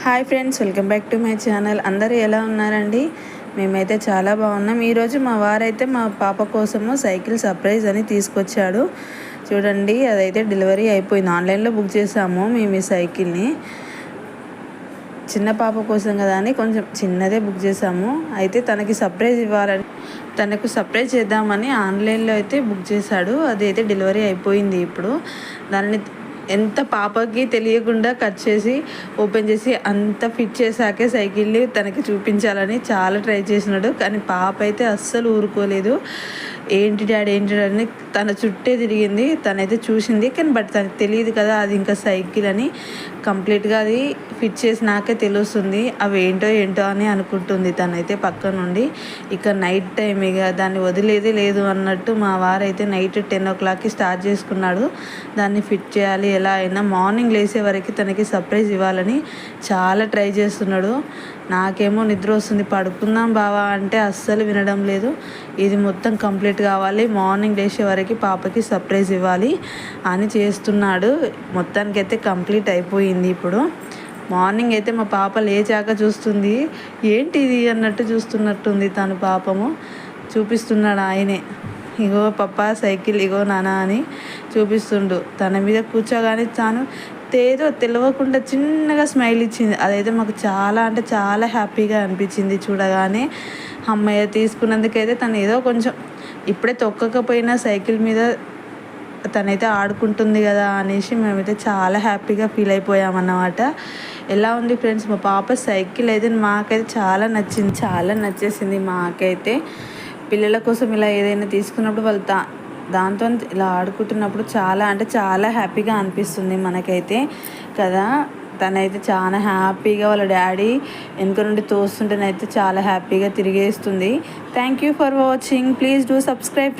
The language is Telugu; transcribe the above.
Hi friends, welcome back to my channel. అందరూ ఎలా ఉన్నారండి? మేమైతే చాలా బాగున్నాం. ఈరోజు మా వారైతే మా పాప కోసము సైకిల్ సర్ప్రైజ్ అని తీసుకొచ్చాడు. చూడండి, అదైతే డెలివరీ అయిపోయింది. ఆన్లైన్లో బుక్ చేసాము మేము ఈ సైకిల్ని. చిన్న పాప కోసం కదా అని కొంచెం చిన్నదే బుక్ చేసాము. అయితే తనకి సర్ప్రైజ్ ఇవ్వాలని, తనకు సర్ప్రైజ్ చేద్దామని ఆన్లైన్లో అయితే బుక్ చేశాడు. అది అయితే డెలివరీ అయిపోయింది. ఇప్పుడు దాన్ని ఎంత పాపకి తెలియకుండా కట్ చేసి ఓపెన్ చేసి అంత ఫిట్ చేశాకే సైకిల్ని తనకి చూపించాలని చాలా ట్రై చేసినాడు. కానీ పాప అయితే అస్సలు ఊరుకోలేదు. ఏంటి డాడీ అని తన చుట్టే తిరిగింది. తనైతే చూసింది, కానీ బట్ తనకు తెలియదు కదా అది ఇంకా సైకిల్ అని. కంప్లీట్గా అది ఫిట్ చేసి నాకే తెలుస్తుంది అవి ఏంటో అని అనుకుంటుంది తనైతే పక్క నుండి. ఇక నైట్ టైం ఇక దాన్ని వదిలేదే లేదు అన్నట్టు మా వారైతే నైట్ 10 o'clockకి స్టార్ట్ చేసుకున్నాడు దాన్ని ఫిట్ చేయాలి. ఎలా అయినా మార్నింగ్ లేసే వరకు తనకి సర్ప్రైజ్ ఇవ్వాలని చాలా ట్రై చేస్తున్నాడు. నాకేమో నిద్ర వస్తుంది, పడుకుందాం బావా అంటే అస్సలు వినడం లేదు. ఇది మొత్తం కంప్లీట్ కావాలి, మార్నింగ్ లేచే వరకు పాపకి సర్ప్రైజ్ ఇవ్వాలి అని చేస్తున్నాడు. మొత్తానికైతే కంప్లీట్ అయిపోయింది. ఇప్పుడు మార్నింగ్ అయితే మా పాప లేచాక చూస్తుంది, ఏంటి ఇది అన్నట్టు చూస్తున్నట్టుంది. తను పాపము చూపిస్తున్నాడు ఆయనే, ఇగో పప్ప సైకిల్, ఇగో నానా అని చూపిస్తుండు. తన మీద కూర్చోగానే తాను ఏదో తెలియకుండా చిన్నగా స్మైల్ ఇచ్చింది. అదైతే మాకు చాలా అంటే చాలా హ్యాపీగా అనిపించింది చూడగానే. అమ్మాయి తీసుకున్నందుకైతే తను ఏదో కొంచెం ఇప్పుడే తొక్కకపోయినా సైకిల్ మీద తనైతే ఆడుకుంటుంది కదా అనేసి మేమైతే చాలా హ్యాపీగా ఫీల్ అయిపోయామన్నమాట. ఎలా ఉంది ఫ్రెండ్స్ మా పాప సైకిల్? అయితే మాకైతే చాలా నచ్చేసింది. మాకైతే పిల్లల కోసం ఇలా ఏదైనా తీసుకున్నప్పుడు వాళ్ళు దాంతో ఇలా ఆడుకుంటున్నప్పుడు చాలా అంటే చాలా హ్యాపీగా అనిపిస్తుంది మనకైతే కదా. తనైతే చాలా హ్యాపీగా వాళ్ళ డాడీ వెనుక నుండి తోస్తుంటేనైతే చాలా హ్యాపీగా తిరిగేస్తుంది. Thank you for watching. Please do subscribe.